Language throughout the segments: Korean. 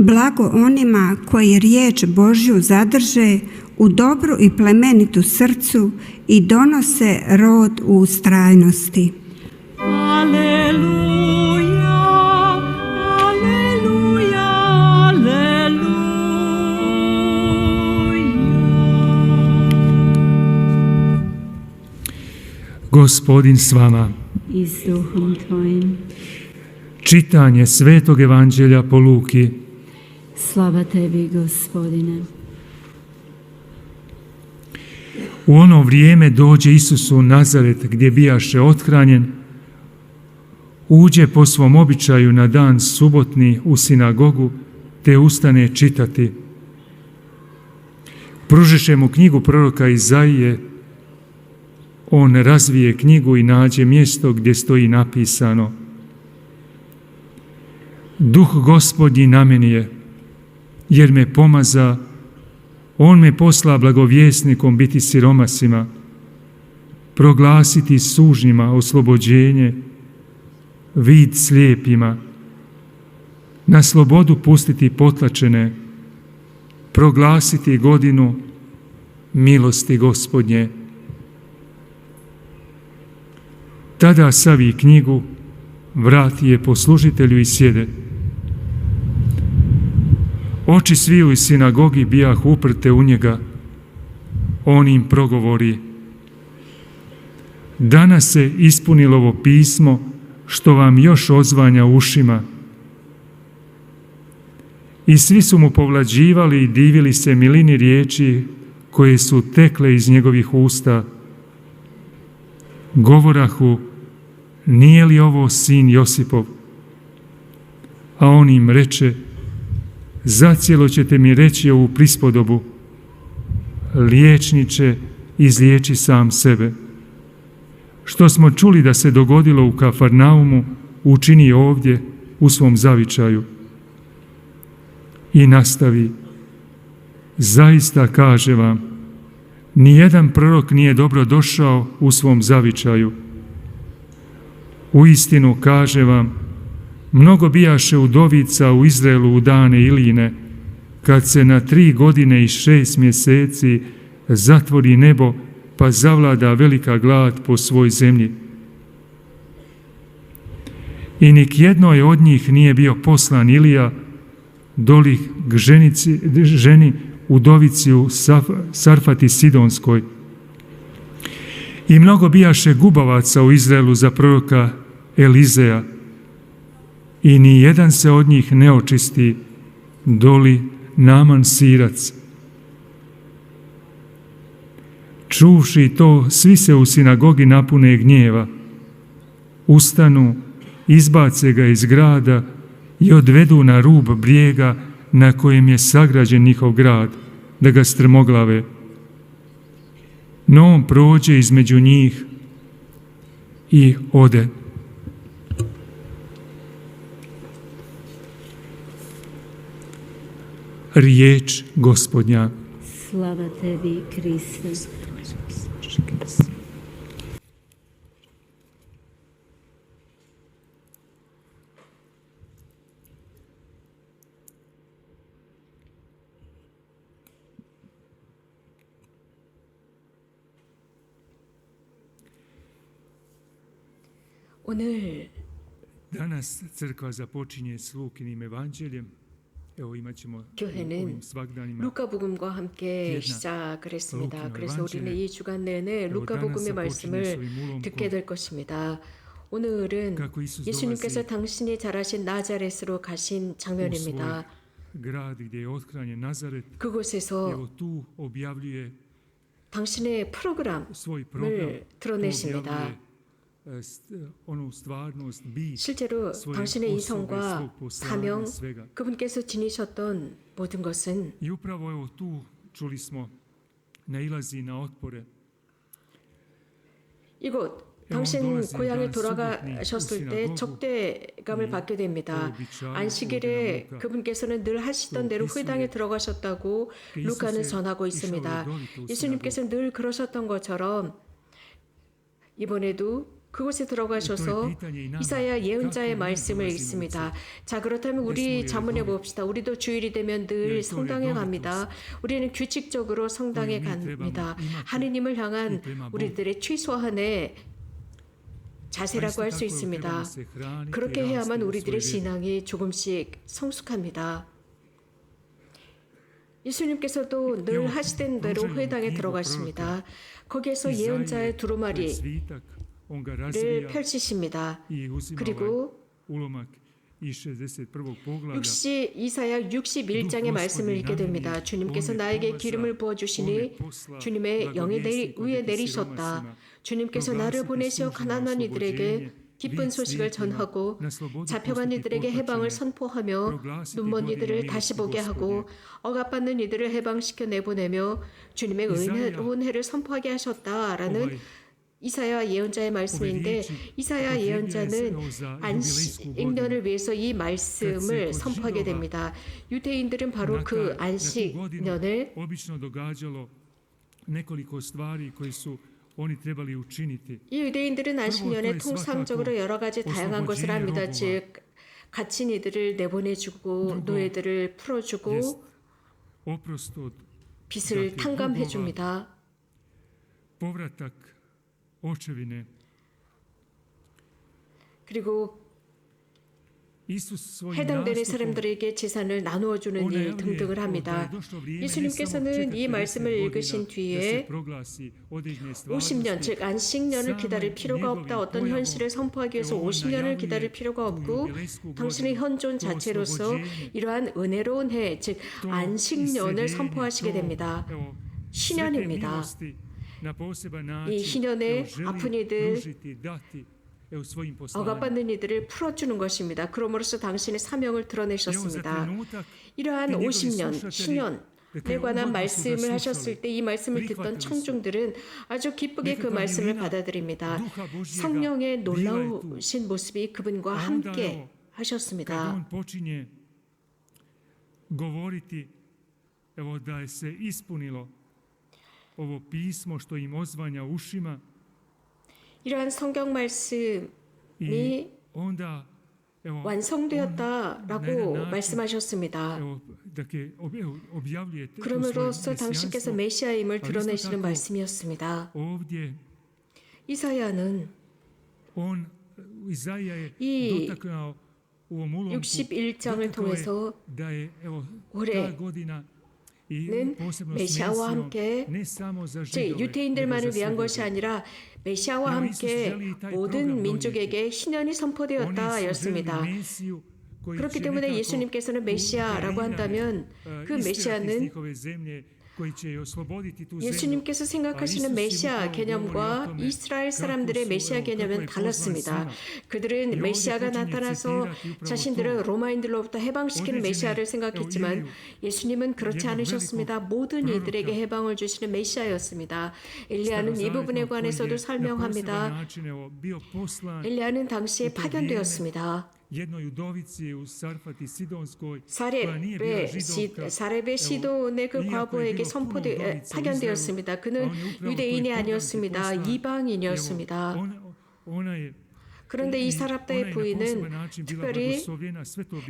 Blago onima koji riječ Božju zadrže u dobru i plemenitu srcu i donose rod u ustrajnosti. Aleluja, aleluja, aleluja. Gospodin s vama. I s duhom tvojim. Čitanje Svetog Evanđelja po Luki. Slava tebi, Gospodine. U ono vrijeme dođe Isus u Nazaret, gdje bijaše othranjen, uđe po svom običaju na dan subotni u sinagogu, te ustane čitati. Pružiše mu knjigu proroka Izaije. On razvije knjigu i nađe mjesto gdje stoji napisano: Duh Gospodnji na meni je, jer me pomaza, on me posla blagovjesnikom biti siromasima, proglasiti sužnjima oslobođenje, vid slijepima, na slobodu pustiti potlačene, proglasiti godinu milosti Gospodnje. Tada savi knjigu, vrati je poslužitelju i sjede. Oči sviju iz sinagogi bijah uprte u njega. On im progovori: Danas se ispunilo ovo pismo što vam još odzvanja ušima. I svi su mu povlađivali i divili se milini riječi koje su tekle iz njegovih usta. Govorahu: Nije li ovo sin Josipov? A on im reče: Zacijelo ćete mi reći ovu prispodobu: Liječniče, izliječi sam sebe. Što smo čuli da se dogodilo u Kafarnaumu, učini ovdje u svom zavičaju. I nastavi: Zaista kaže vam, nijedan prorok nije dobro došao u svom zavičaju. Uistinu kaže vam, mnogo bijaše udovica u Izraelu u dane Iline, kad se na 3 godine i 6 mjeseci zatvori nebo, pa zavlada velika glad po svoj zemlji. I nik jednoj od njih nije bio poslan Ilija, doli k ženi udovici u Sarfati Sidonskoj. I mnogo bijaše gubavaca u Izraelu za proroka Elizeja, i ni jedan se od njih ne očisti, doli Naman Sirac. Čuvši to, svi se u sinagogi napune gnjeva. Ustanu, izbace ga iz grada i odvedu na rub brijega na kojem je sagrađen njihov grad, da ga strmoglave. No on prođe između njih i ode. Riječ Gospodnja. Slava tebi, Kriste. Danas crkva započinje s Lukinim evanđeljem. Evo imat ćemo 교회는 루카복음과 함께 시작을 했습니다. 그래서 우리는 이 주간 내내 루카복음의 말씀을 듣게 될 것입니다. 오늘은 예수님께서 당신이 자라신 나자렛으로 가신 장면입니다. 그곳에서 당신의 프로그램을 드러내십니다. 실제로 당신의 이성과 사명, 그분께서 지니셨던 모든 것은 이곳 당신 고향에 돌아가셨을 때 적대감을 받게 됩니다. 안식일에 그분께서는 늘 하시던 대로 회당에 들어가셨다고 루카는 전하고 있습니다. 예수님께서는 늘 그러셨던 것처럼 이번에도 그곳에 들어가셔서 이사야 예언자의 말씀을 읽습니다. 자, 그렇다면 우리 자문해 봅시다. 우리도 주일이 되면 늘 성당에 갑니다. 우리는 규칙적으로 성당에 갑니다. 하느님을 향한 우리들의 최소한의 자세라고 할 수 있습니다. 그렇게 해야만 우리들의 신앙이 조금씩 성숙합니다. 예수님께서도 늘 하시던 대로 회당에 들어가십니다. 거기에서 예언자의 두루마리를 펼치십니다. 그리고 이사야 61장의 말씀을 읽게 됩니다. 주님께서 나에게 기름을 부어주시니 주님의 영이 위에 내리셨다. 주님께서 나를 보내시어 가난한 이들에게 기쁜 소식을 전하고 잡혀간 이들에게 해방을 선포하며 눈먼 이들을 다시 보게 하고 억압받는 이들을 해방시켜 내보내며 주님의 은혜로운 해를 선포하게 하셨다라는 이사야 예언자의 말씀인데, 이사야 예언자는 안식년을 위해서 이 말씀을 선포하게 됩니다. 유대인들은 바로 그 안식년을 이 유대인들은 안식년에 통상적으로 여러 가지 다양한 것을 합니다. 즉 갇힌 이들을 내보내주고 노예들을 풀어주고 빚을 탕감해줍니다. 그리고 해당되는 사람들에게 재산을 나누어주는 일 등등을 합니다. 예수님께서는 이 말씀을 읽으신 뒤에 50년, 즉 안식년을 기다릴 필요가 없다. 어떤 현실을 선포하기 위해서 50년을 기다릴 필요가 없고 당신의 현존 자체로서 이러한 은혜로운 해, 즉 안식년을 선포하시게 됩니다. 신년입니다. 이 신년에 아픈 이들, 억압받는 이들을 풀어주는 것입니다. 그러므로써 당신의 사명을 드러내셨습니다. 이러한 50년, 신년에 관한 말씀을 하셨을 때 이 말씀을 듣던 청중들은 아주 기쁘게 그 말씀을 받아들입니다. 성령의 놀라우신 모습이 그분과 함께 하셨습니다. 이러한 성경 말씀이 완성되었다라고 말씀하셨습니다. 그러므로써 당신께서 메시아임을 드러내시는 말씀이었습니다. 이사야는 이 61장을 통해서 올해는 메시아와 함께, 즉 유대인들만을 위한 것이 아니라 메시아와 함께 모든 민족에게 신년이 선포되었다 였습니다. 그렇기 때문에 예수님께서는 메시아라고 한다면 그 메시아는 예수님께서 생각하시는 메시아 개념과 이스라엘 사람들의 메시아 개념은 달랐습니다. 그들은 메시아가 나타나서 자신들을 로마인들로부터 해방시키는 메시아를 생각했지만 예수님은 그렇지 않으셨습니다. 모든 이들에게 해방을 주시는 메시아였습니다. 엘리야는 이 부분에 관해서도 설명합니다. 엘리야는 당시에 파견되었습니다. 사렙의 시돈의 그 과부에게 파견되었습니다. 그는 유대인이 아니었습니다. 이방인이었습니다. 그런데 이 사랍다의 부인은 특별히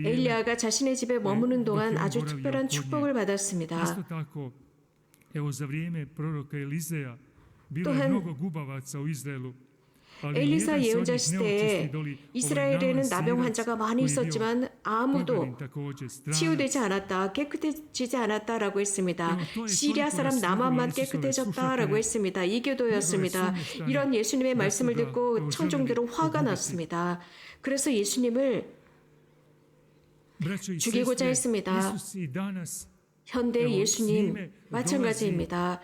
엘리야가 자신의 집에 머무는 동안 아주 특별한 축복을 받았습니다. 또한 엘리사 예언자 시대에 이스라엘에는 나병 환자가 많이 있었지만 아무도 치유되지 않았다, 깨끗해지지 않았다라고 했습니다. 시리아 사람 나만만 깨끗해졌다라고 했습니다. 이교도였습니다. 이런 예수님의 말씀을 듣고 청중들은 화가 났습니다. 그래서 예수님을 죽이고자 했습니다. 현대 예수님 마찬가지입니다.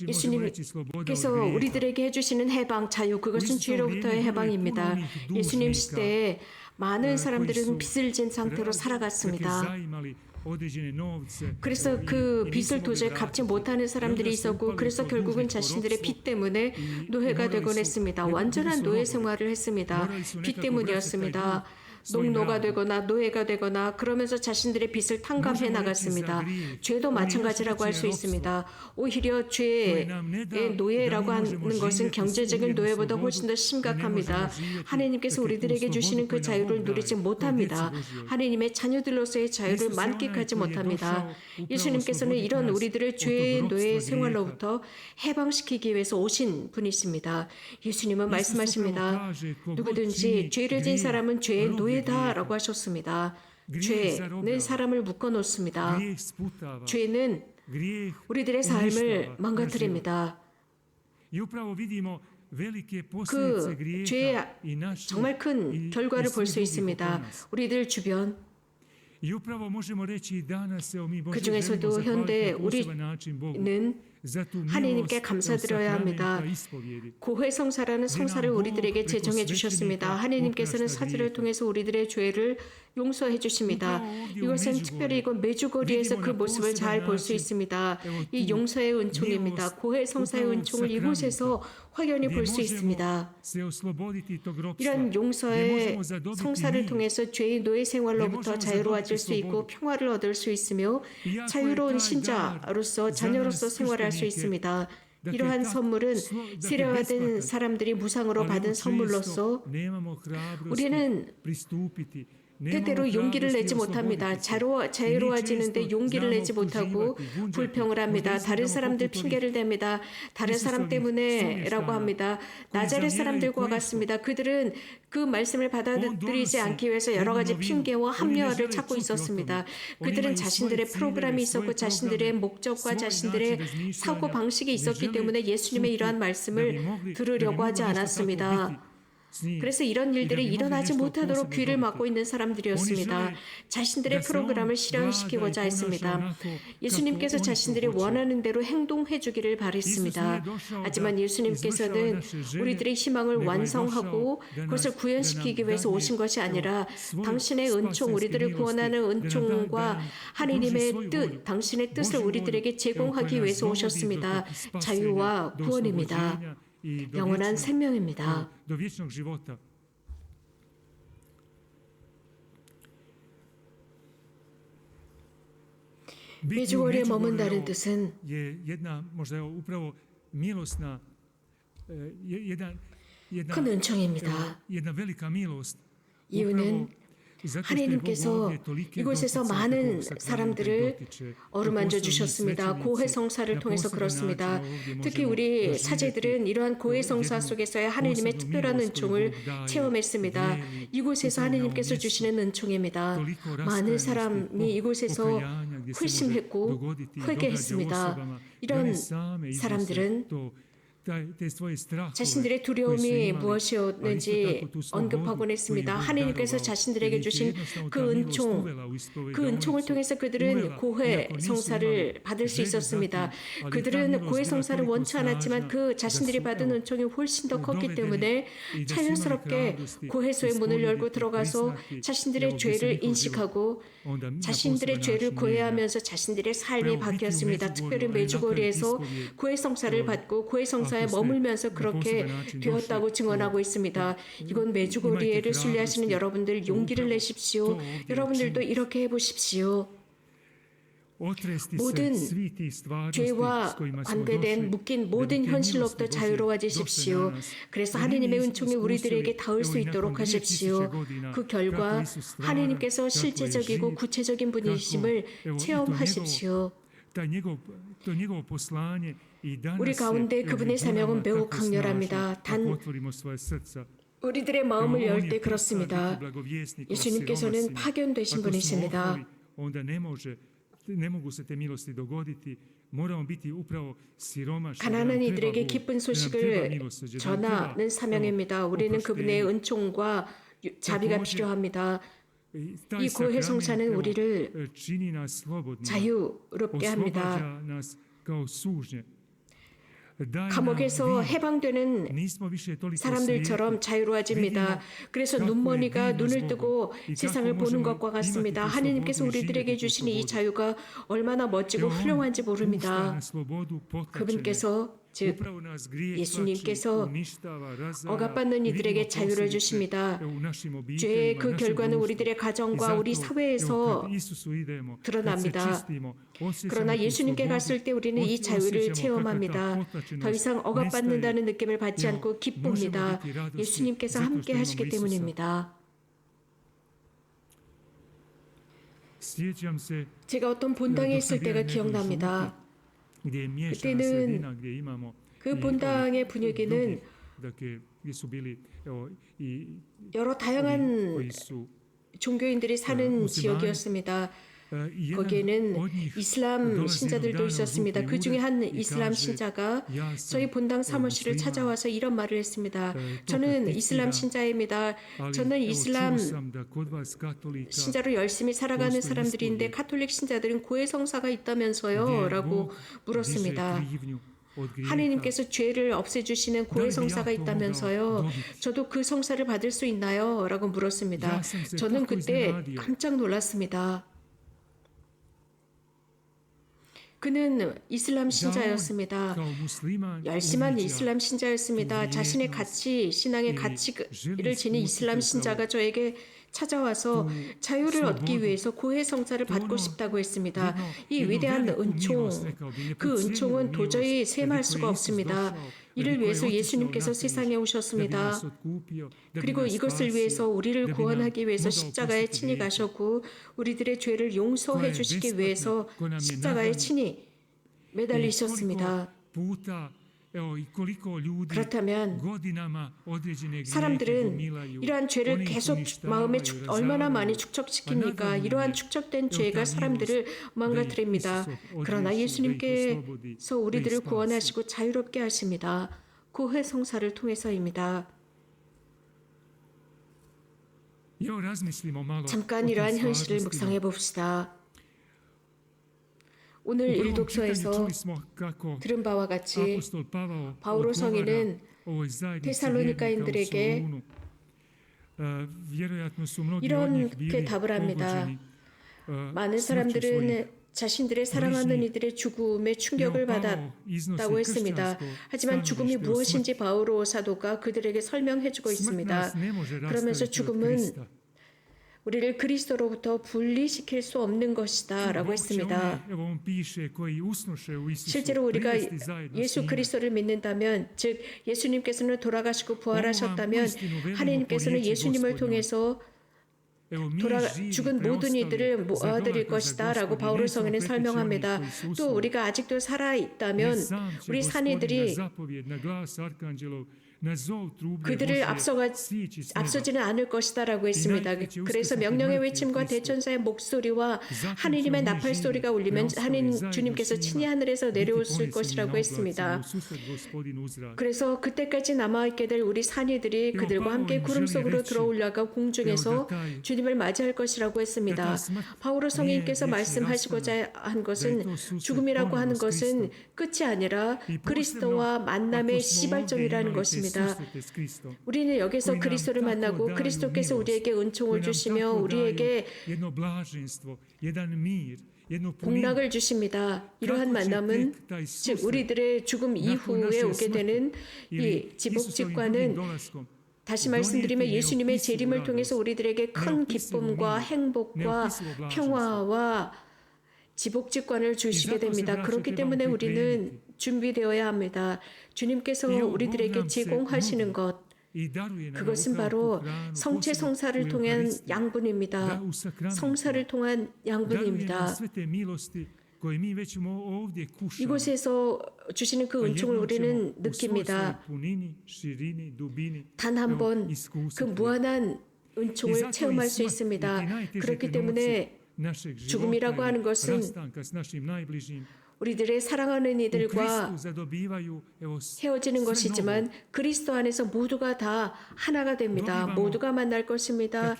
예수님께서 우리들에게 해주시는 해방, 자유, 그것은 죄로부터의 해방입니다. 예수님 시대에 많은 사람들은 빚을 진 상태로 살아갔습니다. 그래서 그 빚을 도저히 갚지 못하는 사람들이 있었고, 그래서 결국은 자신들의 빚 때문에 노예가 되곤 했습니다. 완전한 노예 생활을 했습니다. 빚 때문이었습니다. 농노가 되거나 노예가 되거나 그러면서 자신들의 빚을 탕감해 나갔습니다. 죄도 마찬가지라고 할 수 있습니다. 오히려 죄의 노예라고 하는 것은 경제적인 노예보다 훨씬 더 심각합니다. 하나님께서 우리들에게 주시는 그 자유를 누리지 못합니다. 하나님의 자녀들로서의 자유를 만끽하지 못합니다. 예수님께서는 이런 우리들을 죄의 노예 생활로부터 해방시키기 위해서 오신 분이십니다. 예수님은 말씀하십니다. 누구든지 죄를 지은 사람은 죄의 노예다라고 하셨습니다. 죄는 사람을 묶어놓습니다. 죄는 우리들의 삶을 망가뜨립니다. 그 죄의 정말 큰 결과를 볼 수 있습니다. 우리들 주변 그 중에서도 현대 우리는 하나님께 감사드려야 합니다. 고해성사라는 성사를 우리들에게 제정해 주셨습니다. 하나님께서는 사제를 통해서 우리들의 죄를 용서해 주십니다. 이것은 특별히 이곳 메주거리에서 그 모습을 잘 볼 수 있습니다. 이 용서의 은총입니다. 고해성사의 은총을 이곳에서 확연히 볼 수 있습니다. 이런 용서의 성사를 통해서 죄의 노예 생활로부터 자유로워질 수 있고 평화를 얻을 수 있으며 자유로운 신자로서 자녀로서 생활할 수 있습니다. 이러한 선물은 세례받은 사람들이 무상으로 받은 선물로서 우리는 때때로 용기를 내지 못합니다. 자유로워지는데 용기를 내지 못하고 불평을 합니다. 다른 사람들 핑계를 댑니다. 다른 사람 때문에라고 합니다. 나자렛 사람들과 같습니다. 그들은 그 말씀을 받아들이지 않기 위해서 여러 가지 핑계와 합리화를 찾고 있었습니다. 그들은 자신들의 프로그램이 있었고 자신들의 목적과 자신들의 사고방식이 있었기 때문에 예수님의 이러한 말씀을 들으려고 하지 않았습니다. 그래서 이런 일들이 일어나지 못하도록 귀를 막고 있는 사람들이었습니다. 자신들의 프로그램을 실현시키고자 했습니다. 예수님께서 자신들이 원하는 대로 행동해 주기를 바랬습니다. 하지만 예수님께서는 우리들의 희망을 완성하고 그것을 구현시키기 위해서 오신 것이 아니라 당신의 은총, 우리들을 구원하는 은총과 하나님의 뜻, 당신의 뜻을 우리들에게 제공하기 위해서 오셨습니다. 자유와 구원입니다. 영원한 생명입니다. 메주거리에 머문다는 뜻은 큰 은총입니다. 이유는 하나님께서 이곳에서 많은 사람들을 어루만져 주셨습니다. 고해성사를 통해서 그렇습니다. 특히 우리 사제들은 이러한 고해성사 속에서의 하나님의 특별한 은총을 체험했습니다. 이곳에서 하나님께서 주시는 은총입니다. 많은 사람이 이곳에서 회심했고 회개했습니다. 이런 사람들은 자신들의 두려움이 무엇이었는지 언급하곤 했습니다. 하나님께서 자신들에게 주신 그 은총을 통해서 그들은 고해 성사를 받을 수 있었습니다. 그들은 고해 성사를 원치 않았지만 그 자신들이 받은 은총이 훨씬 더 컸기 때문에 자연스럽게 고해소의 문을 열고 들어가서 자신들의 죄를 인식하고 자신들의 죄를 고해하면서 자신들의 삶이 바뀌었습니다. 특별히 메주거리에서 고해 성사를 받고 고해 성사에 머물면서 그렇게 되었다고 증언하고 있습니다. 이건 메주거리에를 순례하시는 여러분들 용기를 내십시오. 여러분들도 이렇게 해보십시오. 모든 죄와 관계된 묶인 모든 현실로부터 자유로워지십시오. 그래서 하나님의 은총이 우리들에게 닿을 수 있도록 하십시오. 그 결과 하나님께서 실제적이고 구체적인 분이심을 체험하십시오. 우리 가운데 그분의 사명은 매우 강렬합니다. 단 우리들의 마음을 열 때 그렇습니다. 예수님께서는 파견되신 분이십니다. 가난한 이들에게 기쁜 소식을 전하는 사명입니다. 우리는 그분의 은총과 자비가 필요합니다. 이 고해 성사는 우리를 자유롭게 합니다. 감옥에서 해방되는 사람들처럼 자유로워집니다. 그래서 눈머니가 눈을 뜨고 세상을 보는 것과 같습니다. 하나님께서 우리들에게 주신 이 자유가 얼마나 멋지고 훌륭한지 모릅니다. 그분께서 즉 예수님께서 억압받는 이들에게 자유를 주십니다. 죄의 그 결과는 우리들의 가정과 우리 사회에서 드러납니다. 그러나 예수님께 갔을 때 우리는 이 자유를 체험합니다. 더 이상 억압받는다는 느낌을 받지 않고 기쁩니다. 예수님께서 함께 하시기 때문입니다. 제가 어떤 본당에 있을 때가 기억납니다. 그때는 그 본당의 분위기는 여러 다양한 종교인들이 사는 지역이었습니다. 거기에는 이슬람 신자들도 있었습니다. 그 중에 한 이슬람 신자가 저희 본당 사무실을 찾아와서 이런 말을 했습니다. 저는 이슬람 신자입니다. 저는 이슬람 신자로 열심히 살아가는 사람들인데 카톨릭 신자들은 고해성사가 있다면서요? 라고 물었습니다. 하느님께서 죄를 없애주시는 고해성사가 있다면서요. 저도 그 성사를 받을 수 있나요? 라고 물었습니다. 저는 그때 깜짝 놀랐습니다. 그는 이슬람 신자였습니다. 열심한 이슬람 신자였습니다. 자신의 가치, 신앙의 가치를 지닌 이슬람 신자가 저에게 찾아와서 자유를 얻기 위해서 고해성사를 받고 싶다고 했습니다. 이 위대한 은총, 그 은총은 도저히 셈할 수가 없습니다. 이를 위해서 예수님께서 세상에 오셨습니다. 그리고 이것을 위해서 우리를 구원하기 위해서 십자가에 친히 가셨고 우리들의 죄를 용서해 주시기 위해서 십자가에 친히 매달리셨습니다. 그렇다면 사람들은 이러한 죄를 계속 마음에 얼마나 많이 축적시킵니까? 이러한 축적된 죄가 사람들을 망가뜨립니다. 그러나 예수님께서 우리들을 구원하시고 자유롭게 하십니다. 고해성사를 통해서입니다. 잠깐 이러한 현실을 묵상해 봅시다. 오늘 일독서에서 들은 바와 같이 바오로 성인은 데살로니가인들에게 이렇게 답을 합니다. 많은 사람들은 자신들의 사랑하는 이들의 죽음에 충격을 받았다고 했습니다. 하지만 죽음이 무엇인지 바오로 사도가 그들에게 설명해주고 있습니다. 그러면서 죽음은 우리를 그리스도로부터 분리시킬 수 없는 것이다 라고 했습니다. 실제로 우리가 예수 그리스도를 믿는다면, 즉 예수님께서는 돌아가시고 부활하셨다면 하나님께서는 예수님을 통해서 죽은 모든 이들을 모아드릴 것이다 라고 바오로 성인은 설명합니다. 또 우리가 아직도 살아있다면 우리 산이들이 그들을 앞서지는 않을 것이다 라고 했습니다. 그래서 명령의 외침과 대천사의 목소리와 하느님의 나팔 소리가 울리면 하느님 주님께서 친히 하늘에서 내려오실 것이라고 했습니다. 그래서 그때까지 남아있게 될 우리 산이들이 그들과 함께 구름 속으로 들어올라가 공중에서 주님을 맞이할 것이라고 했습니다. 바오로 성인께서 말씀하시고자 한 것은 죽음이라고 하는 것은 끝이 아니라 그리스도와 만남의 시발점이라는 것입니다. 우리는 여기서 그리스도를 만나고 그리스도께서 우리에게 은총을 주시며 우리에게 복락을 주십니다. 이러한 만남은 즉 우리들의 죽음 이후에 오게 되는 이 지복직과는 다시 말씀드리면 예수님의 재림을 통해서 우리들에게 큰 기쁨과 행복과 평화와 지복직관을 주시게 됩니다. 그렇기 때문에 우리는 준비되어야 합니다. 주님께서 우리들에게 제공하시는 것, 그것은 바로 성체 성사를 통한 양분입니다. 성사를 통한 양분입니다. 이곳에서 주시는 그 은총을 우리는 느낍니다. 단 한 번 그 무한한 은총을 체험할 수 있습니다. 그렇기 때문에 죽음이라고 하는 것은 우리들의 사랑하는 이들과 헤어지는 것이지만 그리스도 안에서 모두가 다 하나가 됩니다. 모두가 만날 것입니다.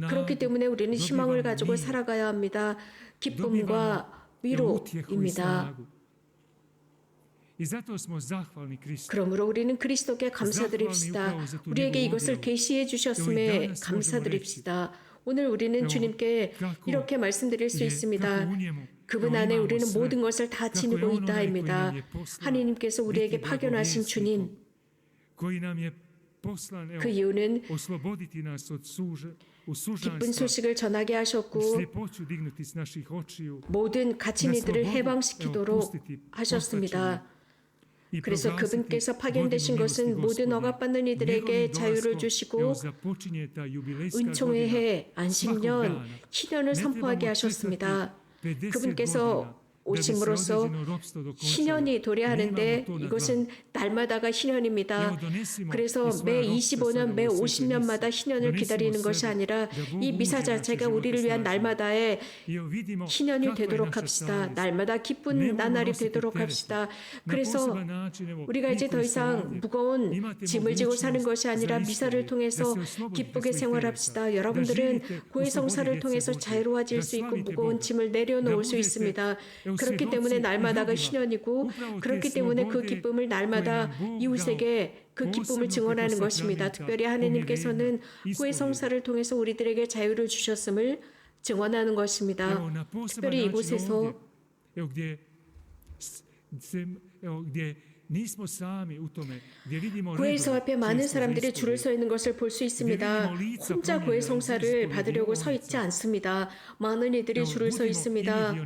그렇기 때문에 우리는 희망을 가지고 살아가야 합니다. 기쁨과 위로입니다. 그러므로 우리는 그리스도께 감사드립시다. 우리에게 이것을 계시해 주셨음에 감사드립시다. 오늘 우리는 주님께 이렇게 말씀드릴 수 있습니다. 그분 안에 우리는 모든 것을 다 지니고 있다입니다. 하나님께서 우리에게 파견하신 주님, 그 이유는 기쁜 소식을 전하게 하셨고 모든 갇힌 이들을 해방시키도록 하셨습니다. 그래서 그분께서 파견되신 것은 모든 억압받는 이들에게 자유를 주시고 은총의 해, 안식년, 희년을 선포하게 하셨습니다. 그분께서 오심으로써 희년이 도래하는데 이것은 날마다가 희년입니다. 그래서 매 25년, 매 50년마다 희년을 기다리는 것이 아니라 이 미사 자체가 우리를 위한 날마다의 희년이 되도록 합시다. 날마다 기쁜 나날이 되도록 합시다. 그래서 우리가 이제 더 이상 무거운 짐을 지고 사는 것이 아니라 미사를 통해서 기쁘게 생활합시다. 여러분들은 고해성사를 통해서 자유로워질 수 있고 무거운 짐을 내려놓을 수 있습니다. 그렇기 때문에 날마다가 희년이고 그렇기 때문에 그 기쁨을 날마다 이웃에게 그 기쁨을 증언하는 것입니다. 특별히 하나님께서는 고해성사를 통해서 우리들에게 자유를 주셨음을 증언하는 것입니다. 특별히 이곳에서 고해성 앞에 많은 사람들이 줄을 서 있는 것을 볼 수 있습니다. 혼자 고해성사를 받으려고 서 있지 않습니다. 많은 이들이 줄을 서 있습니다.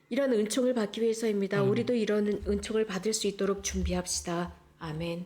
이런 은총을 받기 위해서입니다. 우리도 이런 은총을 받을 수 있도록 준비합시다. 아멘.